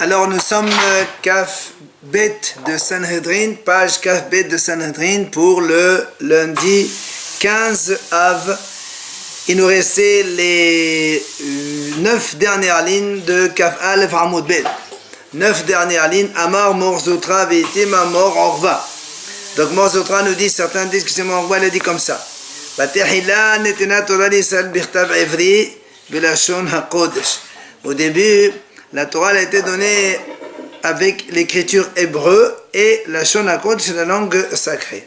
Alors nous sommes Kaf Bet de Sanhedrin, page Kaf Bet de Sanhedrin pour le lundi 15 Av. Il nous restait les 9 dernières lignes de Kaf Aleph Hamoud Bet. 9 dernières lignes, Amar Morzotra Veitima Mor Orva. Donc Morzotra nous dit, certains disent que c'est Morva, il a dit comme ça. Batehila Netena Torah l'Israël Birtav Evri Belashon HaKodesh. Au début, la Torah a été donnée avec l'écriture hébreu et la Shon HaKodesh, c'est la langue sacrée.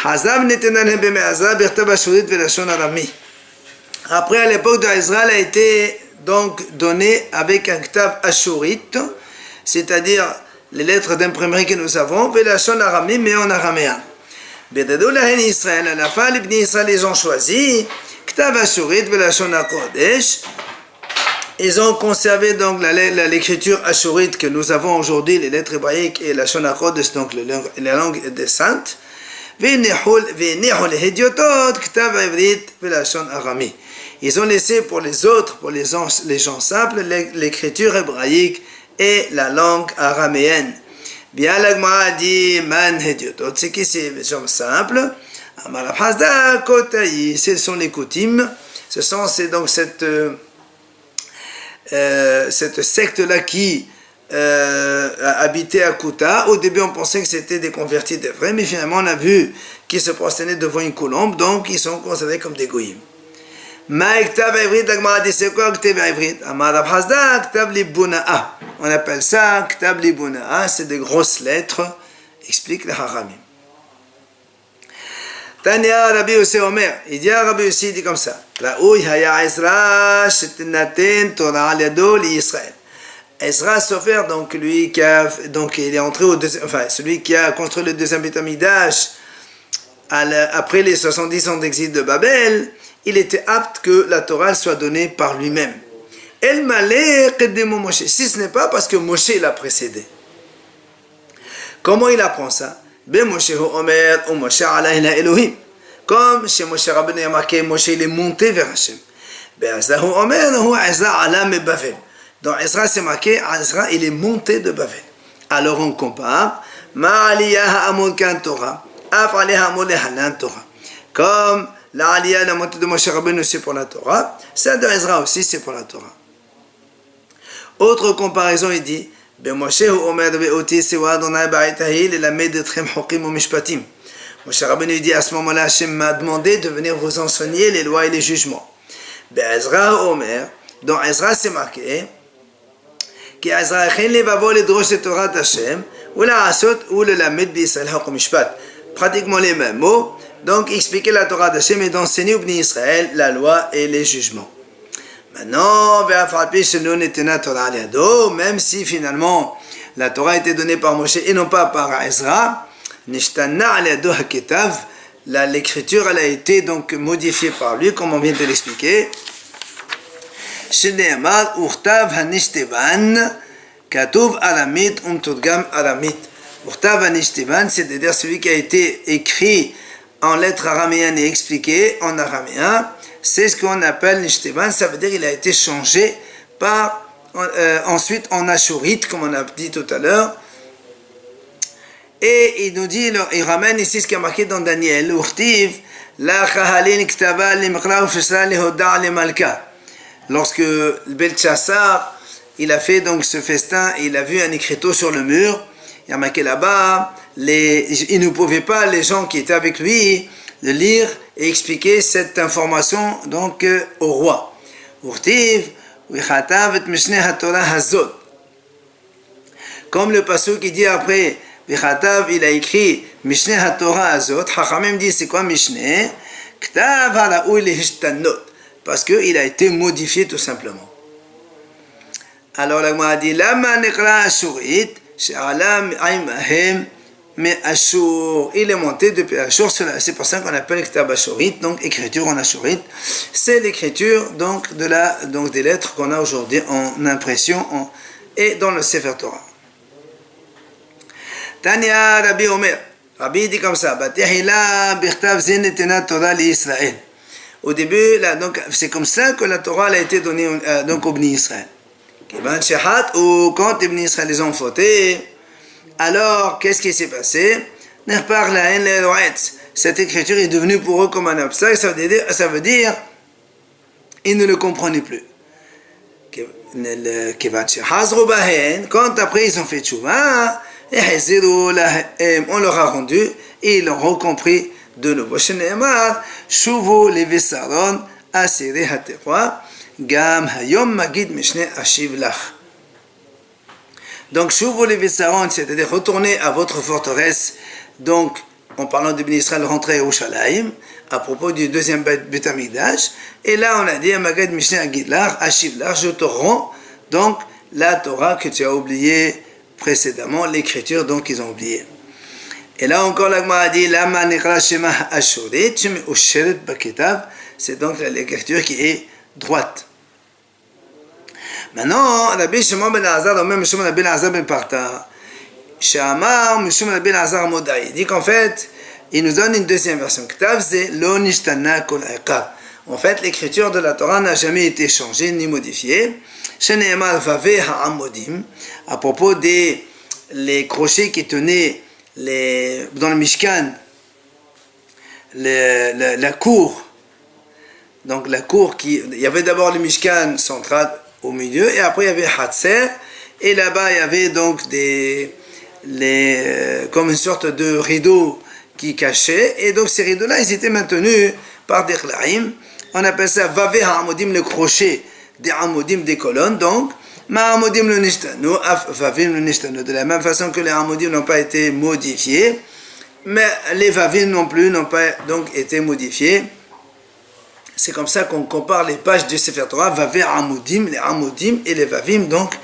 Hazav Netena Nebeme'aza Birtav Ashurit Belashon Arami. Après, à l'époque d'Israël, a été donc donné avec un Ktav Ashurite, c'est-à-dire les lettres d'imprimerie que nous avons, Velashon Arami, mais en araméen. Bedadou Lahen Israël, à la fin, les Bnei Israël, ils ont choisi Ktav Ashurite, Velashon HaKodesh. Ils ont conservé donc l'écriture ashurite que nous avons aujourd'hui, les lettres hébraïques et la Shon HaKodesh, donc la langue des saintes. Ils ont laissé pour les autres, pour les gens simples, l'écriture hébraïque et la langue araméenne. Bien, l'Agmara dit Man Hediotot, c'est qui ces gens simples? Ce sont les coutumes, c'est donc cette secte-là qui habitait à Kouta. Au début, on pensait que c'était des convertis des vrais, mais finalement, on a vu qu'ils se prosternaient devant une colombe, donc ils sont considérés comme des goïms. Ma'iktav Ivrit, l'Agmara dit c'est quoi Ktav Ivrit? Amar Abhazda, Ktav Libuna'a. On appelle ça Ktav Libuna'a, c'est des grosses lettres, explique le Haramim. Tania Rabbi Yossi Omer, il dit à Rabbi Yossi, il dit comme ça. Ra'ouy haya Ezra shetnaten Torah al yado li Israël. Ezra Sofer, donc lui qui a, donc il est entré au deuxième, enfin celui qui a construit le deuxième Beit Hamikdash après les 70 ans d'exil de Babel, il était apte que la Torah soit donnée par lui-même. El malé qedemo Moshe, si ce n'est pas parce que Moshe l'a précédé. Comment il apprend ça? Ben Moshe Omer ou Moshe alayhi la Elohim. Comme chez Moshe Rabbeinu, il y a marqué Moshe, il est monté vers Hachem. Ben Ezra Omer ou Ezra ala me Bavel. Dans Ezra, c'est marqué Ezra, il est monté de Bavel. Alors on compare Ma aliyah ha'amud kan Torah, af aliyah ha'amud lehanan Torah. Comme la aliyah, la montée de Moshe Rabbeinu, c'est pour la Torah, celle de Ezra aussi, c'est pour la Torah. Autre comparaison, il dit Moshe Omer ve'oti sewa Adonai ba'itahi lelamed etchem hokim u'mishpatim. Moshe Rabbeinu dit à ce moment-là, Hachem m'a demandé de venir vous enseigner les lois et les jugements. Ezra Omer, dans Ezra c'est marqué qui Ezra chen levavo ledrosh et Torah d'Hachem ou la asot ou le lamed b'Yisraël haq u'mishpat. Pratiquement les mêmes mots, donc expliquer la Torah d'Hachem et d'enseigner au Bnei Israël la loi et les jugements. Maintenant, même si finalement la Torah a été donnée par Moshe et non pas par Ezra, l'écriture elle a été donc modifiée par lui, comme on vient de l'expliquer. C'est-à-dire celui qui a été écrit en lettres araméennes et expliqué en araméen. C'est ce qu'on appelle Nishtevan, ça veut dire qu'il a été changé par ensuite en ashurite, comme on a dit tout à l'heure. Et il nous dit, il ramène ici ce qui est marqué dans Daniel, lorsque Belchassar, il a fait donc ce festin, il a vu un écriteau sur le mur, il y a marqué là-bas, il ne pouvait pas, les gens qui étaient avec lui, de lire et expliquer cette information donc au roi. Comme le pasuk qui dit après, il a écrit Mishneh HaTorah Hazot, Chachamim dit c'est quoi Mishneh? Ktav haraoui lehishtanot, parce qu'il a été modifié tout simplement. Alors la Gemara dit Lama nekra ashurit, she'ala aimahem. Mais Ashur, il est monté depuis Ashur, c'est pour ça qu'on appelle Ktab Ashurit, donc écriture en Ashurit. C'est l'écriture donc des lettres qu'on a aujourd'hui en impression et dans le Sefer Torah. Tania Rabbi Omer, Rabbi dit comme ça, Batehila Birtav Zenetena Torah li Israël. Au début, là, donc c'est comme ça que la Torah a été donnée donc au Bnei Israël. Ou quand Ibn Israël les ont fautés, alors qu'est-ce qui s'est passé? Cette écriture est devenue pour eux comme un obstacle, ça veut dire ils ne le comprenaient plus. Quand après ils ont fait tchouva, on leur a rendu et ils l'ont compris de nouveau. Shuvu levisaron asirei hateroa gam hayom magid mishne ashiv lach. Donc Shuvu levisaron, c'est-à-dire retourner à votre forteresse. Donc en parlant de Ibn Israël rentrer à Yerushalayim à propos du deuxième Beth Amikdash, et là on a dit magid mishne agidlach ashiv lach, je te rends donc la Torah que tu as oubliée précédemment, l'écriture donc ils ont oublié. Et là encore la Gemara a dit lama nikra shema ashurit usheret bakitav, c'est donc l'écriture qui est droite. Maintenant Rabbi Shimon ben Azar, ou même Shimon ben Azar ben Parta, Shamar Shimon ben Azar Modai, il dit qu'en fait il nous donne une deuxième version. Ktav c'est lo nishtana kol iqab. En fait l'écriture de la Torah n'a jamais été changée ni modifiée. Shene'emar vave ha'amodim, à propos des les crochets qui tenaient dans le Mishkan, la cour. Donc la cour il y avait d'abord le Mishkan central au milieu, et après il y avait Hatzer, et là-bas il y avait donc comme une sorte de rideau qui cachait, et donc ces rideaux-là ils étaient maintenus par des chlaim. On appelle ça vave ha'amodim, le crochet des amodim, des colonnes. Donc ma'amodim le nishtanu, vavim le nishtanu, de la même façon que les amodim n'ont pas été modifiés, mais les vavim non plus n'ont pas donc été modifiés. C'est comme ça qu'on compare les pages du Sefer Torah, vave amodim, les amodim, et les vavim, donc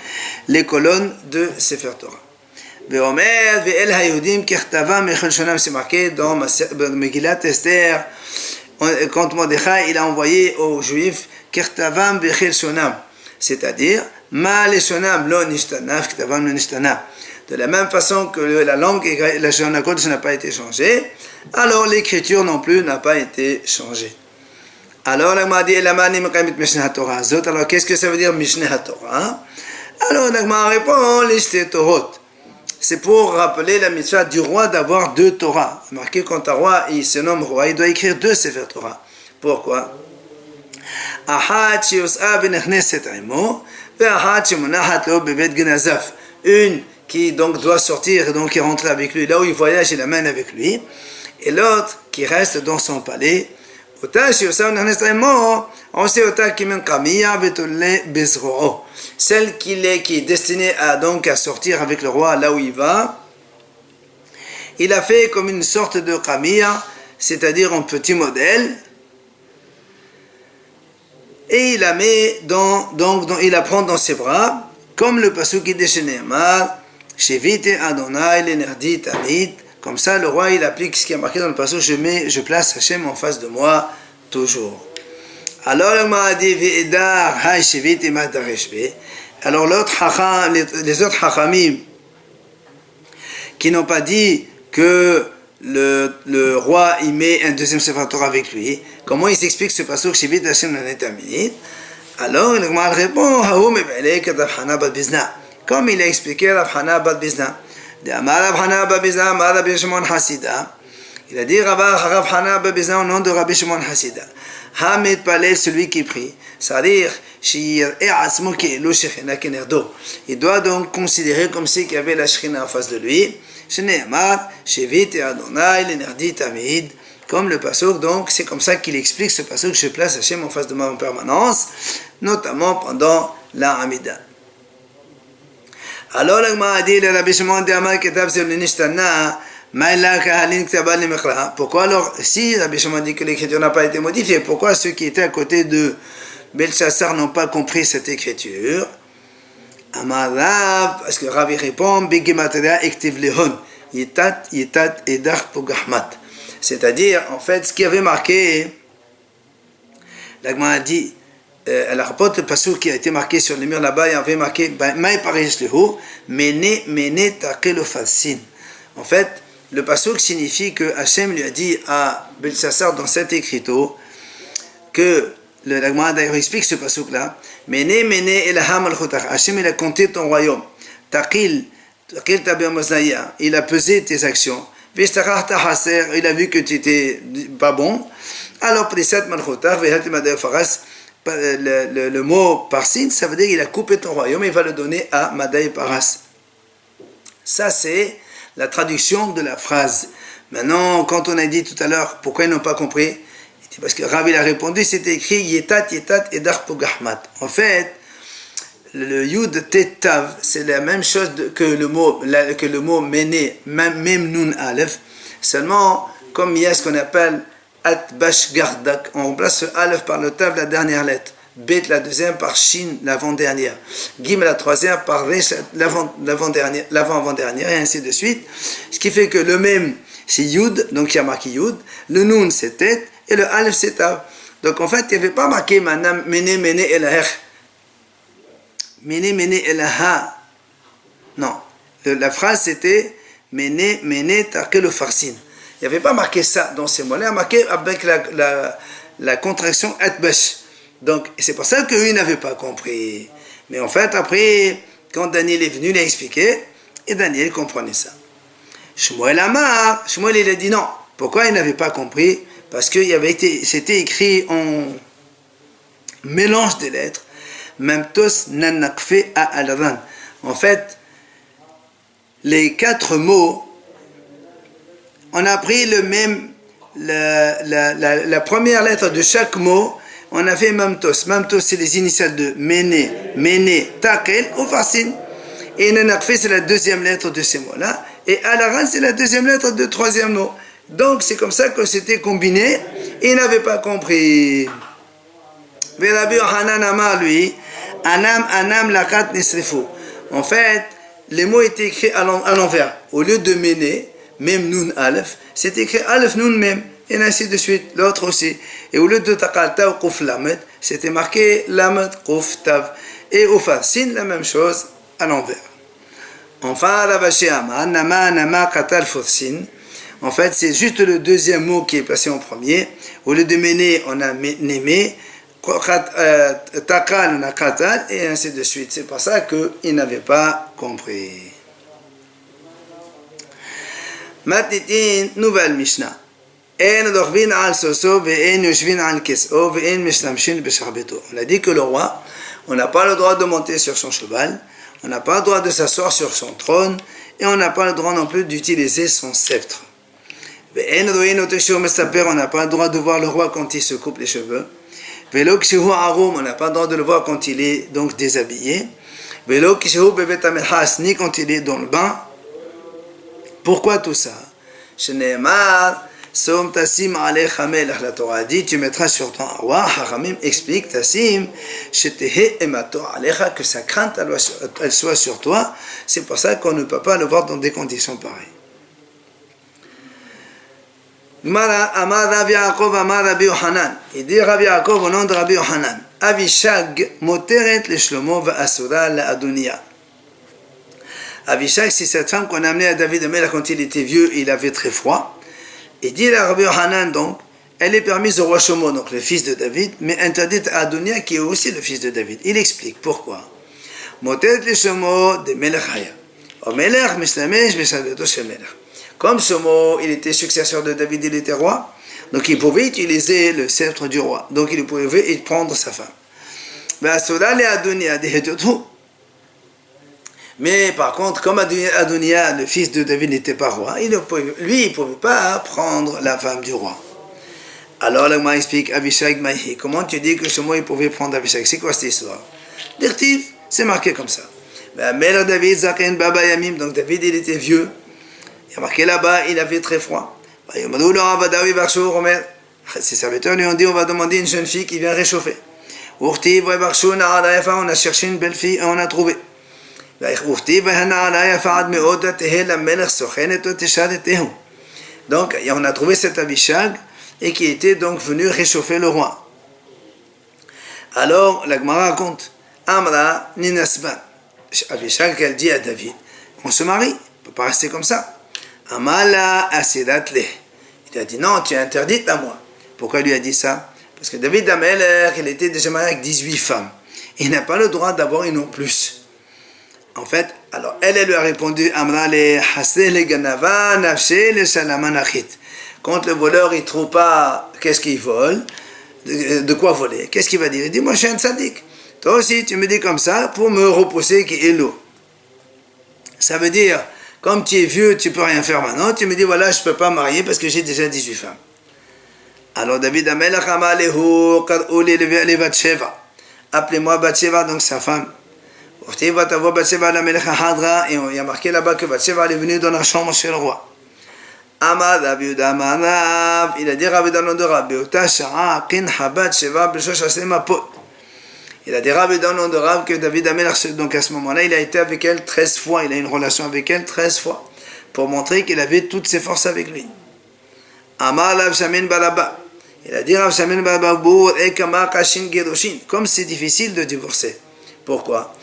les colonnes de Sefer Torah. Ve'omer ve'el hayudim kirtava mechel shonam, c'est marqué dans Megillat Esther, quand Mordechai il a envoyé aux Juifs kirtavam bechel shonam, c'est-à-dire ma le shonam lo nishtana, kirtavam lo nishtana. De la même façon que la langue et la Shona Kodesh n'a pas été changée, alors l'écriture non plus n'a pas été changée. Alors la Gemara dit elamani mekayim et Mishneh HaTorah azot. Alors qu'est-ce que ça veut dire Mishneh HaTorah? Alors la Gemara répond les shte Torot. C'est pour rappeler la mitzvah du roi d'avoir deux Torah. Marqué quand un roi il se nomme roi, il doit écrire deux Sefer Torah. Pourquoi? Ahad sheyos'a v'nechneset imo, ve'ahad shemonahat lo bevet genazaf. Une qui donc doit sortir et donc qui rentre avec lui. Là où il voyage, il l'amène avec lui. Et l'autre qui reste dans son palais. Ota sheyos'a v'nechneset imo, on sait ota kimen kamiya v'tolle bezro'o. Celle qui est destinée à sortir avec le roi là où il va, il a fait comme une sorte de kamiya, c'est-à-dire un petit modèle, et il la met il la prend dans ses bras, comme le pasuk qui déchaînait Amar, Shevite Adonai l'enerdi tamid. Comme ça le roi il applique ce qui est marqué dans le pasuk, je place Hachem en face de moi toujours. Alors le m'a dit Ve'edar hay Shevite madareshbe. Alors les autres hachamim qui n'ont pas dit que le roi il met un deuxième Sefer Torah avec lui, comment ils expliquent ce passage Shivit Hashem l'Anetamid? Alors il répond comme il a expliqué Rav Hana Bat Bizna. Il a dit Rav Hana Bat Bizna au nom de Rabbi Shimon Hasida. Hamid Palel, celui qui prie, c'est-à-dire il doit donc considérer comme si qu'il y avait la Shekhinah en face de lui. Comme le pasuk, donc c'est comme ça qu'il explique ce pasuk, je place Hachem en face de moi en permanence, notamment pendant la Hamida. Alors la Gemara a dit le Rabbi Shimon de Amar Ketav c'est le Nishtana. Pourquoi alors, si Rabbi Shimon dit que l'écriture n'a pas été modifiée, pourquoi ceux qui étaient à côté de Belchassar n'ont pas compris cette écriture? Amar Rav, parce que Rav répond, c'est-à-dire, en fait, ce qui avait marqué, la Gemara a dit, elle rapporte le pasuk qui a été marqué sur le mur là-bas, il y avait marqué, en fait, le pasuk signifie que Hachem lui a dit à Belchassar dans cet écriteau que le Lagma d'ailleurs explique ce passouk là. Mene elaha malchutach. Hachem il a compté ton royaume. Taqil tabir mosaïa. Il a pesé tes actions. Vishtachach tahaser. Il a vu que tu étais pas bon. Alors prisat malchutach vehatim faras. Le mot parsin, ça veut dire qu'il a coupé ton royaume et il va le donner à Madai Paras. Ça, c'est la traduction de la phrase. Maintenant, quand on a dit tout à l'heure pourquoi ils n'ont pas compris, parce que Rav il a répondu, c'était écrit Yetat et Darpugahmat. En fait, le Yud Tetav, c'est la même chose que le mot Mene, même Nun Aleph. Seulement, comme il y a ce qu'on appelle Atbash Gardak, on remplace ce Aleph par le Tav, la dernière lettre. Bet, la deuxième, par Shin, l'avant-dernière. Gim, la troisième, par Resh, l'avant-avant-dernière, et ainsi de suite. Ce qui fait que le même, c'est Yud, donc il y a marqué Yud. Le Nun, c'est Tet, et le Aleph, c'est Tav. Donc en fait, il n'y avait pas marqué Manam, Mene, Elahech. Mene, Elaha. Non. La phrase, c'était Mene, Tarkel, Farsin. Il n'y avait pas marqué ça dans ces mots-là, il y a marqué avec la contraction Atbash. Donc, c'est pour ça qu'eux n'avaient pas compris. Mais en fait, après, quand Daniel est venu, il a expliqué, et Daniel comprenait ça. Shmuel Amar, Shmuel il a dit non. Pourquoi il n'avait pas compris? Parce que c'était écrit en mélange des lettres. Memtos nanakfe a alran. En fait, les 4 mots, on a pris le même, la première lettre de chaque mot, on a fait Mamtos. Mamtos, c'est les initiales de Mene, Takel ou Farsin. Et Nanakfe, c'est la deuxième lettre de ces mots-là. Et Alaran, c'est la deuxième lettre de troisième mot. Donc, c'est comme ça que c'était combiné. Et il n'avait pas compris. Mais Rabbi Yohanan Amar, lui, Anam Lakat Nisrifu. En fait, les mots étaient écrits à l'envers. Au lieu de Mene, même Nun Aleph, c'est écrit Aleph Nun même. Et ainsi de suite, l'autre aussi. Et au lieu de Taqal Tav Quf Lamed, c'était marqué Lamed Quf Tav. Et au Farsin, la même chose à l'envers. Enfin, Ravashi Amar, Nama Qatal Farsin. En fait, c'est juste le deuxième mot qui est placé en premier. Au lieu de Mene, on a Némé. Taqal, on a Qatal. Et ainsi de suite. C'est pour ça qu'ils n'avaient pas compris. Matitin, nouvelle Mishnah. On a dit que le roi, on n'a pas le droit de monter sur son cheval, on n'a pas le droit de s'asseoir sur son trône, et on n'a pas le droit non plus d'utiliser son sceptre. On n'a pas le droit de voir le roi quand il se coupe les cheveux. On n'a pas le droit de le voir quand il est donc déshabillé. Ni quand il est dans le bain. Pourquoi tout ça? Som tasim alecha melech, la Torah dit, tu mettras sur ton roi. Haramim explique tasim, shetehe emato alecha, que sa crainte elle soit sur toi. C'est pour ça qu'on ne peut pas le voir dans des conditions pareilles. Gemara Amar Rabbi Yaakov Amar Rabbi Yohanan. Il dit Rabbi Yaakov au nom de Rabbi Yohanan. Avishag moteret le Shlomo va asura la Adonia. Avishag, c'est cette femme qu'on a amenée à David Amelech quand il était vieux, il avait très froid. Et dit à Rabbi Yohanan donc, elle est permise au roi Shlomo, donc le fils de David, mais interdite à Adonia qui est aussi le fils de David. Il explique pourquoi. Motet le Shlomo de Melech Haya. O Melech Mishtamesh Beshadeto Shel Melech. Comme Shlomo, il était successeur de David, il était roi, donc il pouvait utiliser le sceptre du roi. Donc il pouvait prendre sa femme. Mais par contre, comme Adonia, le fils de David, n'était pas roi, il ne pouvait pas prendre la femme du roi. Alors là, moi, explique Avishag Maïhi. Comment tu dis que Shlomo il pouvait prendre Avishag? C'est quoi cette histoire? Dirtiv, c'est marqué comme ça. Mais David, Zaken Baba Yamim, donc David, il était vieux. Il y a marqué là-bas, il avait très froid. Ses serviteurs lui ont dit, on va demander une jeune fille qui vient réchauffer. On a cherché une belle fille et on a trouvé. Donc, on a trouvé cet Avishag et qui était donc venu réchauffer le roi. Alors, la Gemara raconte, Amra Ninasban. Avishag, elle dit à David, on se marie, on ne peut pas rester comme ça. Amala Asidatle. Il a dit, non, tu es interdite à moi. Pourquoi il lui a dit ça? Parce que David Amelech, il était déjà marié avec 18 femmes. Il n'a pas le droit d'avoir une en plus. En fait, alors elle lui a répondu, Amra le haseh le ganava nafshe le shalamanachit. Quand le voleur il trouve pas qu'est-ce qu'il vole, de quoi voler, qu'est-ce qu'il va dire? Il dit, moi je suis un tzaddik. Toi aussi tu me dis comme ça pour me repousser qui est l'eau. Ça veut dire, comme tu es vieux, tu peux rien faire maintenant, tu me dis voilà, je peux pas marier parce que j'ai déjà 18 femmes. Alors David Amelech amar lehu qar'u li Bathsheba. Appelez-moi Bathsheba, donc sa femme. Et il y a marqué là-bas que Bathsheba est venue dans la chambre chez le roi. Amar Rabbi Yehuda amar Rav, il a dit Rabbi dans le nom de Rav, Be'ota sha'a qinha Bathsheba b'shosh asema pot. Il a dit Rabbi dans le nom de Rav que David Amelech, donc à ce moment-là, il a été avec elle 13 fois, il a une relation avec elle 13 fois, pour montrer qu'il avait toutes ses forces avec lui. Amar Rav Shamin Baraba. Il a dit Rav Shamin Baraba, comme c'est difficile de divorcer. Pourquoi?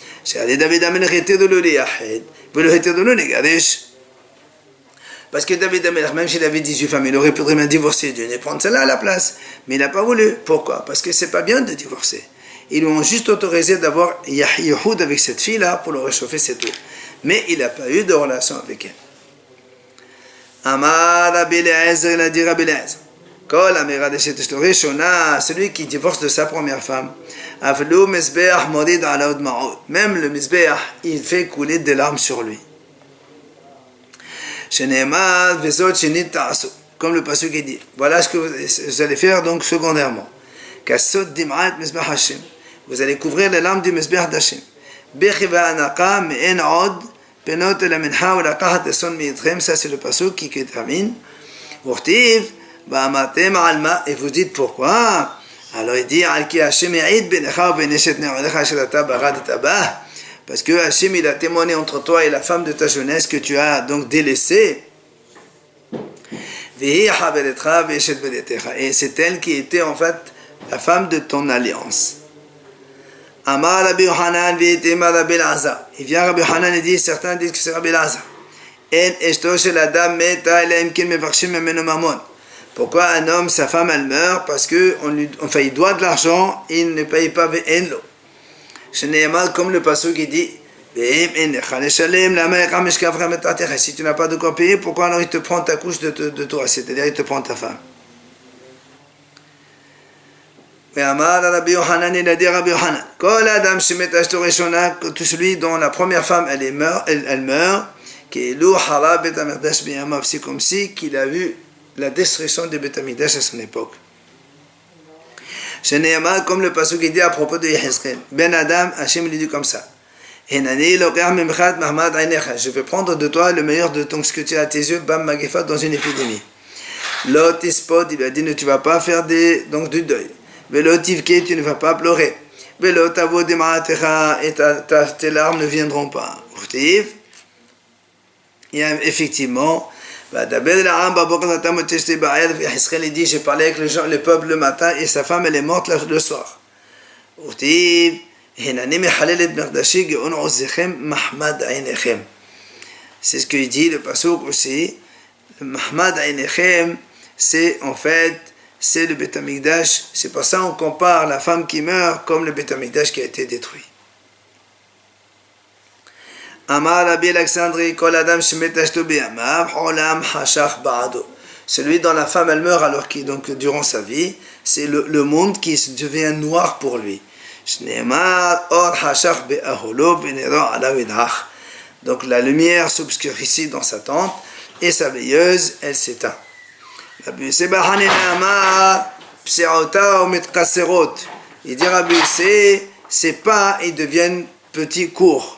Parce que David Amelech, même s'il avait 18 femmes, il aurait pu très bien divorcer d'une et prendre celle-là à la place. Mais il n'a pas voulu. Pourquoi? Parce que c'est pas bien de divorcer. Ils lui ont juste autorisé d'avoir Yahoud avec cette fille-là pour le réchauffer, c'est tout. Mais il n'a pas eu de relation avec elle. Amar Rabbi Eliezer, il a dit Rabbi Eliezer. Celui qui divorce de sa première femme, même le misbeach, il fait couler des larmes sur lui. Comme le pasuk qui dit, voilà ce que vous allez faire donc secondairement. Vous allez couvrir les larmes du misbeach d'Hashem. Ça c'est le pasuk qui termine. Et vous dites pourquoi? Alors il dit parce que Hachem il a témoigné entre toi et la femme de ta jeunesse que tu as donc délaissée. Et c'est elle qui était en fait la femme de ton alliance. Amar Rabbi Yohanan v'itema Rabbi Elazar. Il vient Rabbi Yohanan et dit, certains disent que c'est Rabbi Elazar. En eshto shel adam meta ela imkin mevarshim memeno mamon. Pourquoi un homme, sa femme, elle meurt? Parce que il doit de l'argent, il ne paye pas ve'enlo. Comme le pasuk qui dit, si tu n'as pas de quoi payer, pourquoi alors il te prend ta couche de toi, c'est-à-dire il te prend ta femme. Et Amar Rabbi Yohanan, il a dit Rabbi Yohanan, tout celui dont la première femme elle meurt, c'est comme si qu'il a vu la destruction de Beth Amikdash à son époque. Comme le pasuk qui dit à propos de Yehezkel, Ben Adam, Hachem lui dit comme ça. Je vais prendre de toi le meilleur de ton ce que tu as à tes yeux, Bam Magefa, dans une épidémie. Lotispod, il lui a dit, ne tu vas pas faire du deuil. Velotivke, tu ne vas pas pleurer. Velotavo de Maatecha, et tes larmes ne viendront pas. Et effectivement, il dit, j'ai parlé avec le peuple le matin et sa femme elle est morte le soir. C'est ce qu'il dit le pasuk aussi. Le Mahmad Ainechem, c'est en fait, c'est le Beth Amikdash. C'est pour ça qu'on compare la femme qui meurt comme le Beth Amikdash qui a été détruit. Amar Rabbi Alexandri, Kol Adam Shemetashto Be'amav, Olam Hashach Ba'ado. Celui dont la femme elle meurt alors qu'il donc durant sa vie, c'est le monde qui devient noir pour lui. Shneimar Or Hashach Be'aholo Benero Alavidach. Donc la lumière s'obscurcit dans sa tente et sa veilleuse elle s'éteint. Rabbi Sebahanin Amar Pseota ou Metkaserot. Il dit Rabbi ses pas ils deviennent petits courts.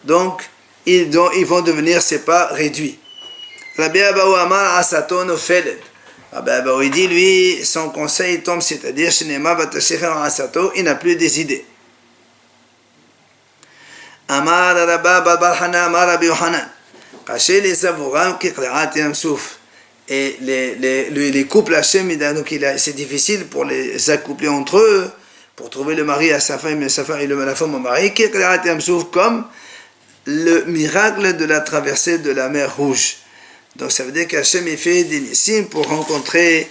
Donc, ils vont devenir ses pas réduits. Rabbi Abaou Amar Asaton Ofeled. Rabbi Abaou dit, lui, son conseil tombe, c'est-à-dire, il n'a plus des idées. Amar Rabba Babarhana Amar Rabbi Yohanan. Caché les savouram qui créatent souf. Et les couples Hachem, c'est difficile pour les accoupler entre eux. Pour trouver le mari à sa femme et la femme au mari, comme le miracle de la traversée de la mer Rouge. Donc ça veut dire qu'Hachem il fait des nissim pour rencontrer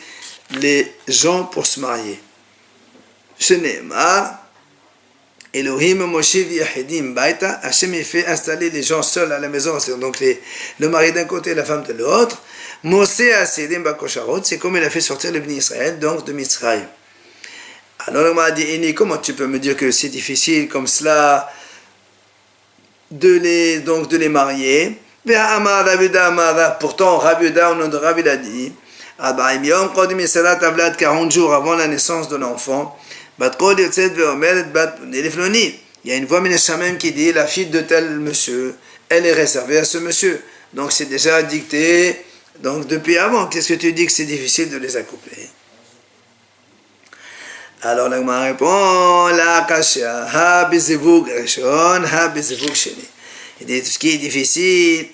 les gens pour se marier. Shene'emar, Elohim Moshiv Yahidim Baita, Hachem il fait installer les gens seuls à la maison, donc le mari d'un côté et la femme de l'autre. Moshe Asidim Bakosharot, c'est comme il a fait sortir le Bnei Israël, donc de Mitzrayim. Alors on m'a dit, comment tu peux me dire que c'est difficile comme cela de les marier? Pourtant, Rabbi Uda, au nom de Rabbi, il a dit 40 jours avant la naissance de l'enfant, il y a une voix Minashamem qui dit la fille de tel monsieur, elle est réservée à ce monsieur. Donc c'est déjà dicté donc depuis avant. Qu'est-ce que tu dis que c'est difficile de les accoupler? Alors l'Agma répond la kasha ha bizivug rishon ha bizivug sheni. Il dit ce qui est difficile,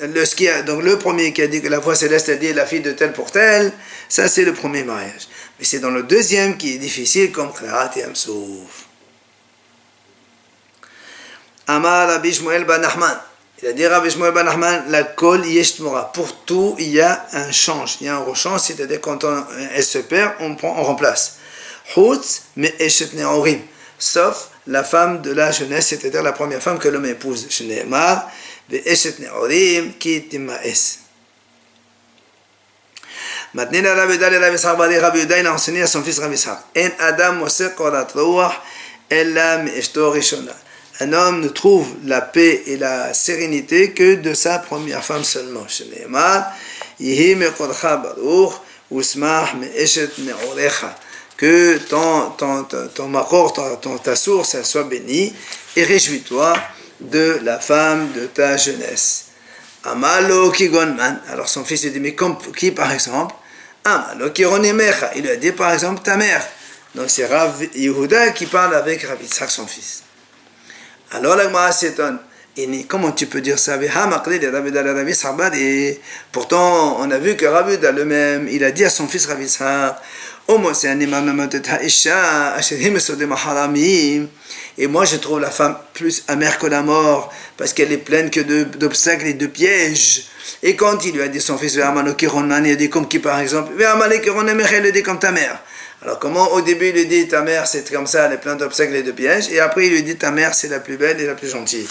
donc le premier qui a dit que la voix céleste a dit la fille de tel pour tel, ça c'est le premier mariage. Mais c'est dans le deuxième qui est difficile comme Klarat et Amsouf. Amar Rabbi Shmuel ben Nachman. Il a dit Rabbi Shmuel ben Nachman, la kol yesh tmura. Pour tout, il y a un change, il y a un rechange, c'est-à-dire quand elle se perd, on remplace. Chutz me eshet ne'orim. Sauf la femme de la jeunesse, c'est-à-dire la première femme que l'homme épouse. Shne'emar ve'eshet ne'orim ki tima'es. Maintenant, Rabbi Uda, il a enseigné à son fils Rabbi Ishaq. En Adam mosek korat ruach ella me'eshto rishona. Un homme ne trouve la paix et la sérénité que de sa première femme seulement. Shne'emar yihi me'kodcha baruch usmach me'eshet ne'orecha. Que ton makor, ta source, elle soit bénie, et réjouis-toi de la femme de ta jeunesse. Amalo kigonman. Alors son fils lui dit, mais comme qui par exemple? Amalo kironimecha. Il lui a dit par exemple ta mère. Donc c'est Rav Yehuda qui parle avec Rav Yitzhak, son fils. Alors la Gemara s'étonne. Comment tu peux dire ça? Et pourtant, on a vu que Rav Yehuda lui-même, il a dit à son fils Rav Yitzhak, et moi je trouve la femme plus amère que la mort parce qu'elle est pleine que d'obstacles et de pièges. Et quand il lui a dit son fils il a dit comme qui par exemple il lui dit comme ta mère. Alors comment au début il lui dit ta mère c'est comme ça, elle est pleine d'obstacles et de pièges, et après il lui dit ta mère c'est la plus belle et la plus gentille.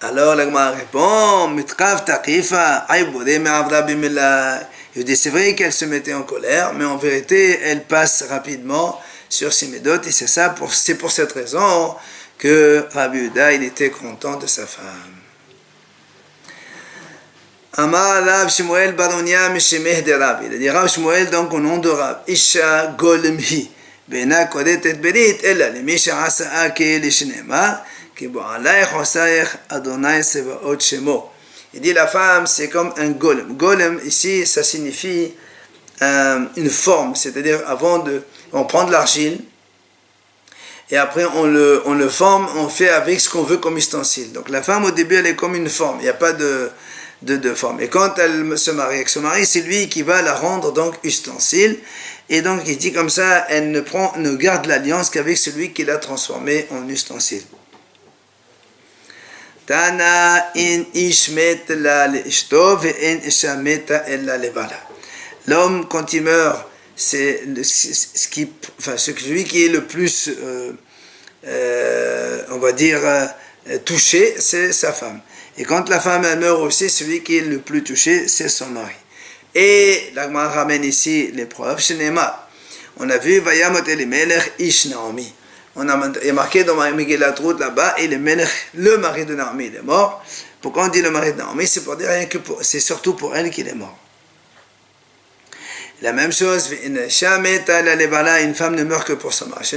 Alors la Gemara répond il dit c'est vrai qu'elle se mettait en colère, mais en vérité elle passe rapidement sur ses médotes, et c'est pour cette raison que Rabbi Uda il était content de sa femme. Amar Rav Shmuel Baronia Mishemeh de Rabbi. Il dit Rav Shmuel donc au nom de Rab. Isha Golemhi Bena Kodetet Berit Ella Lemisha Asaake Lishnema Kiboalaych Hosaych Adonai Sevaot Shemo. Il dit la femme c'est comme un golem. Golem ici ça signifie une forme, c'est-à-dire on prend de l'argile et après on le forme, on fait avec ce qu'on veut comme ustensile. Donc la femme au début elle est comme une forme, il n'y a pas de forme. Et quand elle se marie avec son mari, c'est lui qui va la rendre donc ustensile. Et donc il dit comme ça, elle ne garde l'alliance qu'avec celui qui l'a transformée en ustensile. Tana in ishmet la leishto ve'en ishameta ella levala. L'homme quand il meurt, c'est celui qui est le plus, on va dire, touché, c'est sa femme. Et quand la femme elle meurt aussi, celui qui est le plus touché, c'est son mari. Et la Gemara ramène ici les preuves. Shnema, on a vu Vayamot Elimelech Ish Naomi. Il y a marqué dans Megillat Ruth là-bas, et le mari de Naomi, il est mort. Pourquoi on dit le mari de Naomi? C'est pour dire rien que c'est surtout pour elle qu'il est mort. La même chose, une femme ne meurt que pour son mari.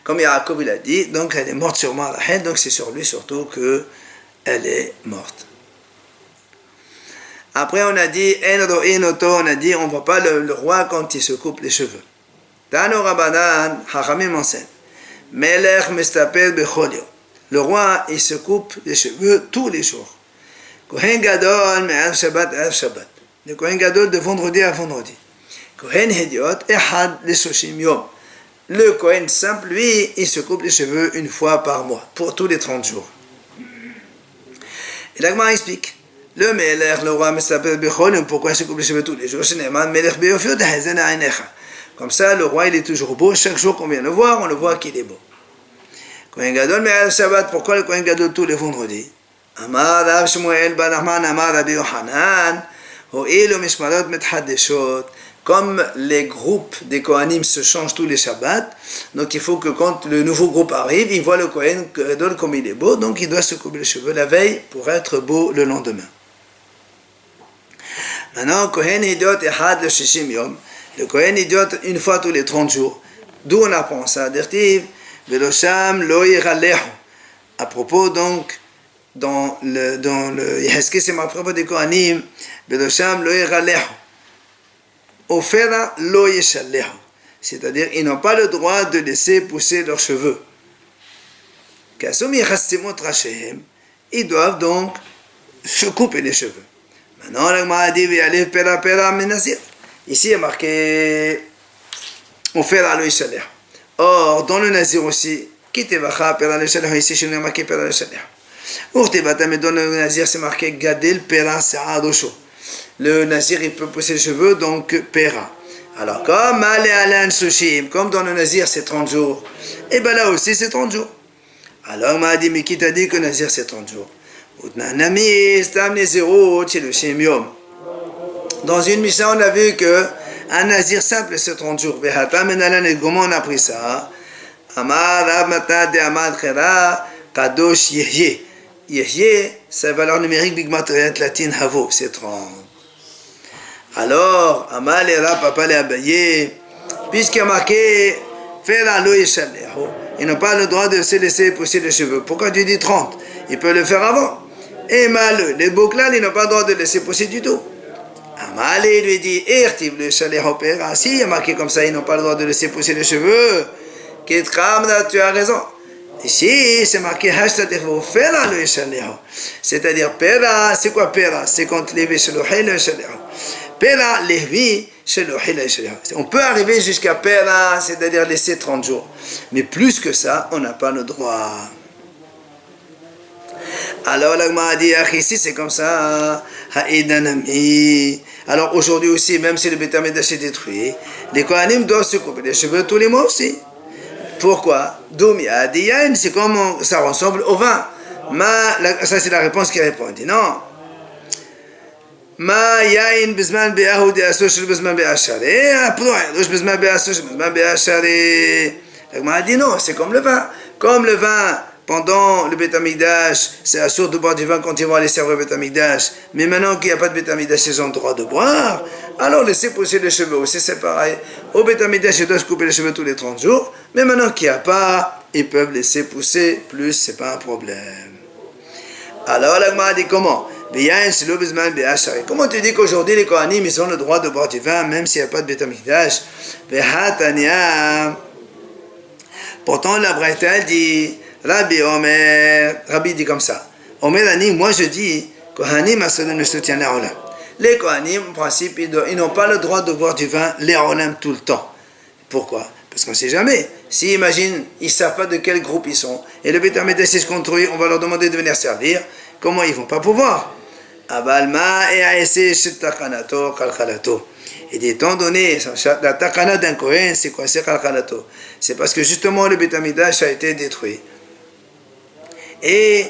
Comme Yaakov il a dit, donc elle est morte sur moi, donc c'est sur lui surtout qu'elle est morte. Après on a dit, on a dit, on ne voit pas le roi quand il se coupe les cheveux. Tano Rabbanan, Hachamim enseigne, Melech mestapel bechol yom. Le roi, il se coupe les cheveux tous les jours. Kohen Gadol, me'al Shabbat, al Shabbat. Le Kohen Gadol de vendredi à vendredi. Kohen Hediot, Ehad le Shoshim Yom. Le Kohen simple, lui, il se coupe les cheveux une fois par mois, pour tous les 30 jours. Et l'Agma explique. Le Melech, le roi, pourquoi il se coupe les cheveux tous les jours? Comme ça, le roi, il est toujours beau. Chaque jour qu'on vient le voir, on le voit qu'il est beau. Kohen Gadol, mais Shabbat, pourquoi le Kohen Gadol tous les vendredis? Amar Rav Shmuel ben Nachman, Amar Rabbi Yochanan, Ho'il u'mishmarot mitchadeshot. Comme les groupes des Kohanim se changent tous les Shabbats, donc il faut que quand le nouveau groupe arrive, il voit le Kohen Gadol comme il est beau, donc il doit se couper les cheveux la veille pour être beau le lendemain. Maintenant, Kohen Idiot Ehad le Shishim Yom, le Kohen Idiot une fois tous les 30 jours. D'où on apprend ça? Dirtiv, Velosham Lo Yiralehu. À propos donc, dans le Yehezké, c'est à propos des Kohanim, Velosham Lo Yiralehu. Ofera Lo Yeshalehu. C'est-à-dire, ils n'ont pas le droit de laisser pousser leurs cheveux. Kasum Yechastimot Rashehem. Ils doivent donc se couper les cheveux. Maintenant, l'Agma a dit, ici, il y a marqué, on fait la loï chaleur. Or, dans le Nazir aussi, qui te vacha, pera le chaleur, ici, je n'ai marqué pera le chaleur. Mais dans le Nazir, c'est marqué, gadel, pera, sa'adosho. Le Nazir, il peut pousser les cheveux, donc, pera. Alors, comme Alan Sushim, comme dans le Nazir, c'est 30 jours, et bien là aussi, c'est 30 jours. Alors, m'a dit, mais qui t'a dit que le Nazir, c'est 30 jours? Dans une mission, on a vu que un nazir simple, c'est 30 jours. Comment on a pris ça? Amar Rav de Amad Khera, Kadosh Yehye. Yehye, sa valeur numérique bigmatriate latine Havo, c'est 30. Alors, Amar et Rav Papa les Abaye, puisqu'il y a marqué Fera lo yeshalehu, ils n'ont pas le droit de se laisser pousser les cheveux. Pourquoi tu dis 30? Il peut le faire avant. Et malheur, les bouclades, ils n'ont pas le droit de laisser pousser du tout. Amalé lui dit, Ertiv le chalet opéra. Si, il y a marqué comme ça, ils n'ont pas le droit de laisser pousser les cheveux. Ketramna, tu as raison. Ici, c'est marqué, Fera le chalet. C'est-à-dire, Pera, c'est quoi Pera? C'est quand levé chez le chalet. Pera, levé chez le chalet. On peut arriver jusqu'à Pera, c'est-à-dire laisser 30 jours. Mais plus que ça, on n'a pas le droit. Alors l'Agma a dit, ici c'est comme ça, alors aujourd'hui aussi, même si le Beit HaMikdash est détruit, les Kohanim doivent se couper les cheveux tous les mois aussi. Pourquoi? C'est comme ça ressemble au vin. Ça c'est la réponse qui répond. Il dit non. Ma yain bizman be'ahu de asur shel bizman be'ashari. Après, bizman be'asur shel bizman be'ashari. L'Agma a dit non, c'est comme le vin. Comme le vin. Pendant le Beit HaMikdash, c'est assourd de boire du vin quand ils vont aller servir le Beit HaMikdash. Mais maintenant qu'il n'y a pas de Beit HaMikdash, ils ont le droit de boire. Alors laissez pousser les cheveux aussi, c'est pareil. Au Beit HaMikdash, ils doivent se couper les cheveux tous les 30 jours. Mais maintenant qu'il n'y a pas, ils peuvent laisser pousser plus, c'est pas un problème. Alors l'Agma a dit comment? Comment tu dis qu'aujourd'hui les Kohanim, ils ont le droit de boire du vin même s'il n'y a pas de Beit HaMikdash? Pourtant la Braïta dit, Rabbi dit comme ça. Omer Ani, moi je dis, Kohanim Asolen ne soutient l'Aolam. Les Kohanim, en principe, ils n'ont pas le droit de boire du vin, l'Aolam tout le temps. Pourquoi? Parce qu'on ne sait jamais. Si, imagine, ils ne savent pas de quel groupe ils sont, et le Beit HaMikdash se construit, on va leur demander de venir servir, comment ils ne vont pas pouvoir? Abalma et Aese Shitakanato Kalkalato. Et étant donné, la takana d'un Kohen, c'est quoi? C'est Kalkalato. C'est parce que justement le Beit HaMikdash a été détruit. Et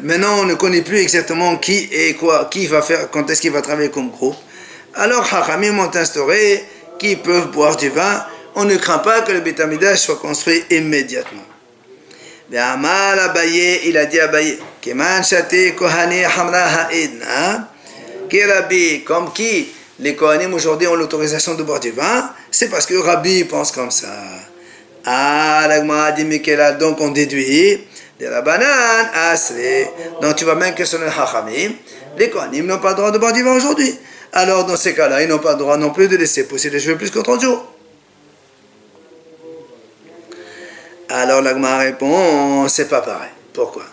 maintenant on ne connaît plus exactement qui et quoi, qui va faire, quand est-ce qu'il va travailler comme groupe. Alors Chachamim ont instauré qu'ils peuvent boire du vin. On ne craint pas que le Beit HaMikdash soit construit immédiatement. Amal Abaye, il a dit Abaye, Keman Shate Kohane Hamra Ha'edna, Rabbi, comme qui les Kohanim aujourd'hui ont l'autorisation de boire du vin, c'est parce que Rabbi pense comme ça. Ah, l'Agma a dit Mikela, donc on déduit de la banane, asre. Donc tu vois même que sur le Chachamim, les Kohanim n'ont pas le droit de boire du vin aujourd'hui. Alors dans ces cas-là, ils n'ont pas le droit non plus de laisser pousser les cheveux plus que 30 jours. Alors l'Agma répond, c'est pas pareil. Pourquoi?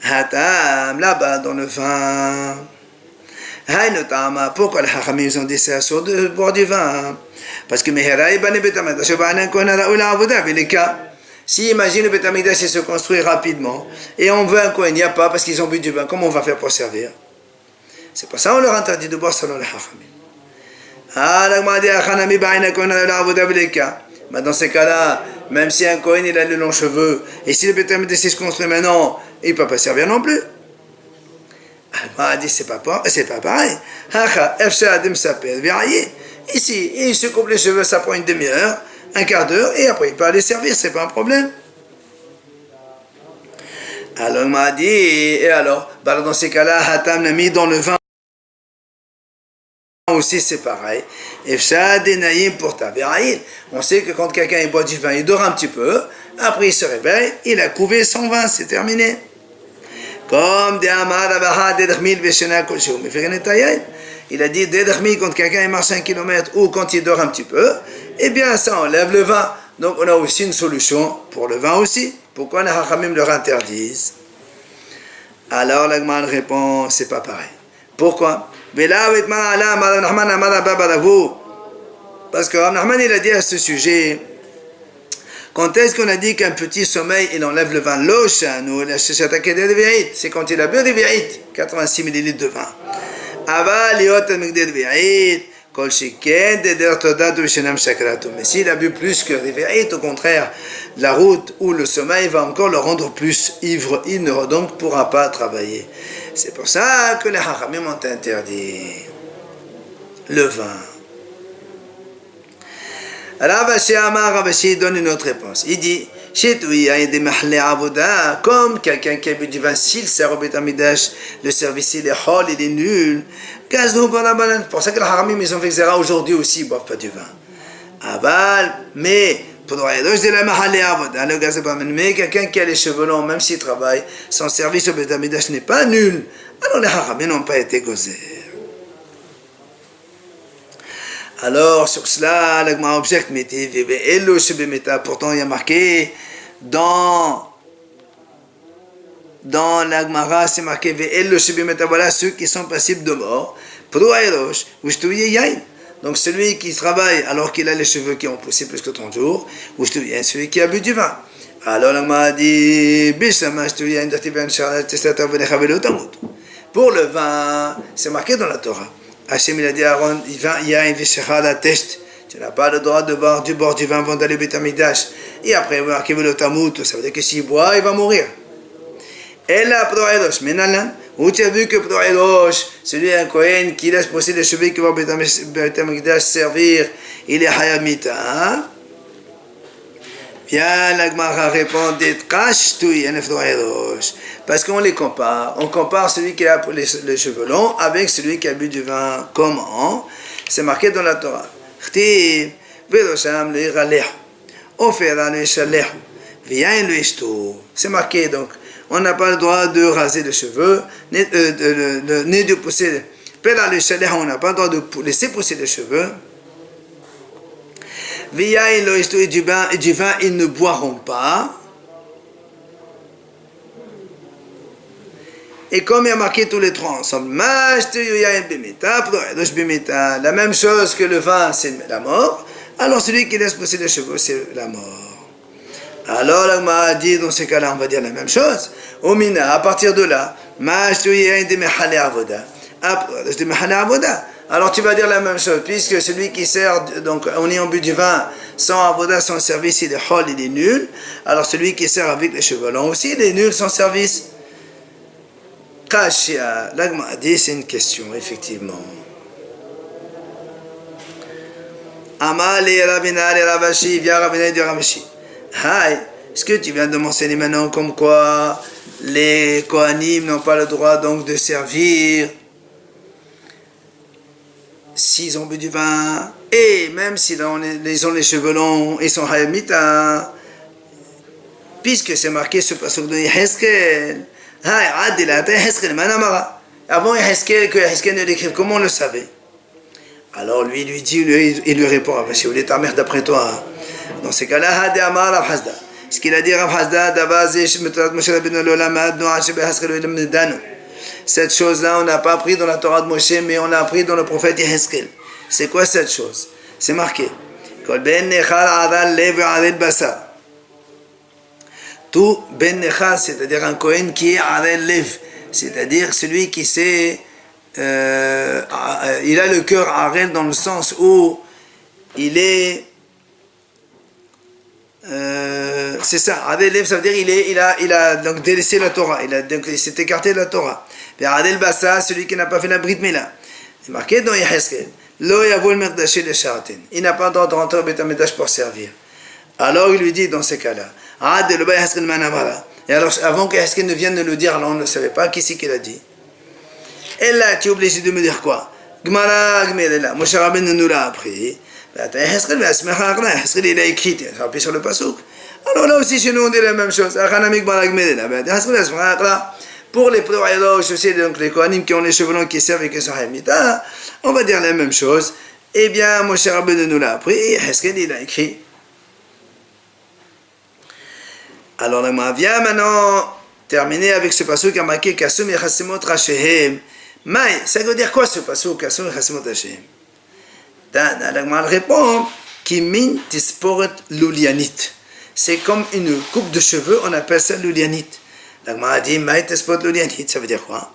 Hatam, là-bas dans le vin. Pourquoi les Hachamim ont dit c'est assourd de boire du vin? Parce que Si imagine le Beth Amikdash se construit rapidement et on veut un Kohen, il n'y a pas parce qu'ils ont bu du vin, comment on va faire pour servir? C'est pour ça qu'on leur interdit de boire selon les Hachamim. Mais dans ces cas-là, même si un Kohen il a de longs cheveux, et si le Beth Amikdash se construit maintenant, il ne peut pas servir non plus. Alors, dit c'est pas pareil. Ici, il se coupe les cheveux, ça prend une demi-heure, un quart d'heure, et après il peut aller servir, c'est pas un problème. Alors il m'a dit, et alors, dans ces cas-là, Hatam l'a mis dans le vin aussi, c'est pareil. On sait que quand quelqu'un boit du vin, il dort un petit peu, après il se réveille, il a couvé son vin, c'est terminé. Comme il a dit, quand quelqu'un marche 1 km ou quand il dort un petit peu, eh bien ça enlève le vin. Donc on a aussi une solution pour le vin aussi. Pourquoi les Hachamim leur interdisent? Alors l'Agman répond, c'est pas pareil. Pourquoi? Parce que Rav Nachman il a dit à ce sujet, quand est-ce qu'on a dit qu'un petit sommeil il enlève le vin? C'est quand il a bu des vi'it, 86 ml de vin. Mais s'il a bu plus que des vi'it, au contraire, la route ou le sommeil va encore le rendre plus ivre, il ne donc pourra pas travailler. C'est pour ça que les Hachamim ont interdit le vin. Ravashi Amar, Ravashi donne une autre réponse. Il dit, comme quelqu'un qui a bu du vin, s'il sert au Beth Amikdash, le service il est hol, il est nul. C'est pour ça que les Haramim ils ont fait Xéra aujourd'hui aussi, ils ne boivent pas du vin. Aval, mais mais quelqu'un qui a les cheveux longs, même s'il travaille, son service au Beth Amikdash n'est pas nul. Alors les Haramim n'ont pas été causés. Alors sur cela, l'Agma objecte, pourtant il y a marqué dans l'Agmara, c'est marqué voilà ceux qui sont passibles de mort. Donc celui qui travaille alors qu'il a les cheveux qui ont poussé plus que 30 jours, ou celui qui a bu du vin. Alors l'Agmara dit pour le vin, c'est marqué dans la Torah. Hachem il a dit à Aaron, tu n'as pas le droit de boire du bord du vin avant d'aller au Beth Amikdash. Et après, ça veut dire que s'il boit, il va mourir. Et là, Proedosh, Menalan, où tu as vu que Proedosh, celui un Kohen qui laisse pousser les cheveux qui va au Beth Amikdash servir, il est Hayamita. Bien, la Gemara répond parce qu'on les compare. On compare celui qui a les cheveux longs avec celui qui a bu du vin. Comment? C'est marqué dans la Torah. C'est marqué donc. On n'a pas le droit de raser les cheveux, ni de pousser. On n'a pas le droit de laisser pousser les cheveux. Et du vin, ils ne boiront pas. Et comme il y a marqué tous les trois ensemble, la même chose que le vin, c'est la mort. Alors celui qui laisse pousser les cheveux, c'est la mort. Alors là, on m'a dit, dans ces cas-là, on va dire la même chose. À partir de là, alors tu vas dire la même chose, puisque celui qui sert, donc on est en but du vin, sans avoda, sans service, il est hol, il est nul. Alors celui qui sert avec les cheveux longs aussi, il est nul sans service. Kashia, l'Agma dit, c'est une question, effectivement. Amali Ravina et Ravashi, via Ravina et Ravashi. Hi, est-ce que tu viens de m'enseigner maintenant comme quoi les Kohanim n'ont pas le droit donc de servir s'ils ont bu du vin, et même s'ils ont les cheveux longs, ils sont hayamita, puisque c'est marqué ce passage de Yeheskel. Avant Yeheskel, que Yeheskel ne l'écrive, comment on le savait? Alors lui dit, il lui répond, où est ta mère d'après toi? Dans ces cas-là, Hadi Amar Rav Hasda. Ce qu'il a dit Rav Hasda, cette chose-là, on n'a pas appris dans la Torah de Moshe, mais on l'a appris dans le prophète Yeheskel. C'est quoi cette chose? C'est marqué. tout ben necha, c'est-à-dire un Kohen qui est arel lev, c'est-à-dire celui qui sait, il a le cœur arel dans le sens où il est, c'est ça, arel lev, ça veut dire il a donc délaissé la Torah, il s'est écarté de la Torah. Et arel basa, celui qui n'a pas fait la brit mila. C'est marqué dans Yehezkel, lo yavo le merdaché le sharatin, il n'a pas le droit de rentrer au Beth Amikdash pour servir. Alors il lui dit dans ces cas-là, et alors avant que Yehezkel ne vienne de nous dire, alors on ne savait pas qui c'est qu'il a dit. Et là tu es obligé de me dire quoi? Gmara Gmerela, Moshe Rabbeinu nous l'a appris. Yehezkel il a écrit, ça appuie sur le pasuk. Alors là aussi chez nous on dit la même chose. Pour les plurialoches aussi, donc les Kohanim qui ont les cheveux longs qui servent et qui sont Hamita, on va dire la même chose. Eh bien Moshe Rabbeinu nous l'a appris et Yehezkel il a écrit. Alors, on vient maintenant terminer avec ce passage qui a marqué Kasum Yechasimot Rachehem. Mais, ça veut dire quoi ce passage Kasum Yechasimot Rachehem? On répond Kimin Tisporet Lulianit. C'est comme une coupe de cheveux, on appelle ça Lulianit. On a dit Maï Tisporet Lulianit, ça veut dire quoi?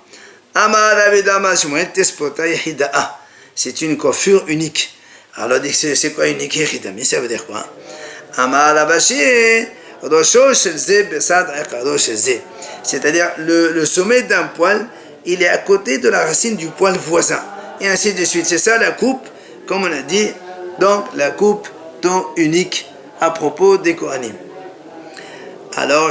Amar Avedama Shmoet Tispota Yehida'a. C'est une coiffure unique. Alors, c'est quoi unique Yehida? Mais ça veut dire quoi? Amar Abashi. C'est-à-dire le sommet d'un poil, il est à côté de la racine du poil voisin. Et ainsi de suite. C'est ça la coupe, comme on a dit, donc la coupe unique à propos des Kohanim. Alors,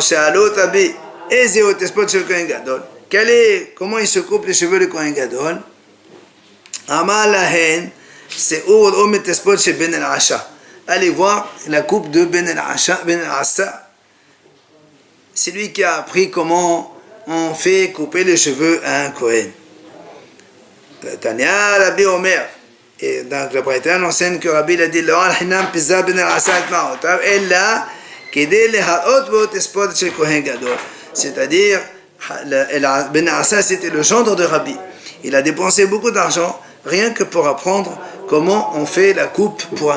comment il se coupe les cheveux de Kohen Gadol? C'est Ben el-Asha. Allez voir la coupe de Ben el-Asa. C'est lui qui a appris comment on fait couper les cheveux à un Kohen. Tania Rabbi Omer. Et donc le prêtre enseigne que Rabbi a dit Lo al-Hinam Pizza Ben el-Asa et Ma'otav. Ella Kedé lehaot bot espod chez Kohen Gadol. C'est-à-dire, Ben el-Asa c'était le gendre de Rabbi. Il a dépensé beaucoup d'argent rien que pour apprendre comment on fait la coupe pour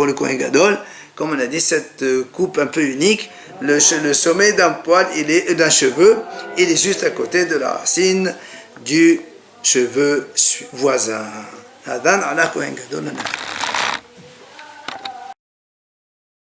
le Kohen Gadol. Comme on a dit, cette coupe un peu unique, le sommet d'un poil, d'un cheveu, il est juste à côté de la racine du cheveu voisin. Adan ala Kohen Gadol.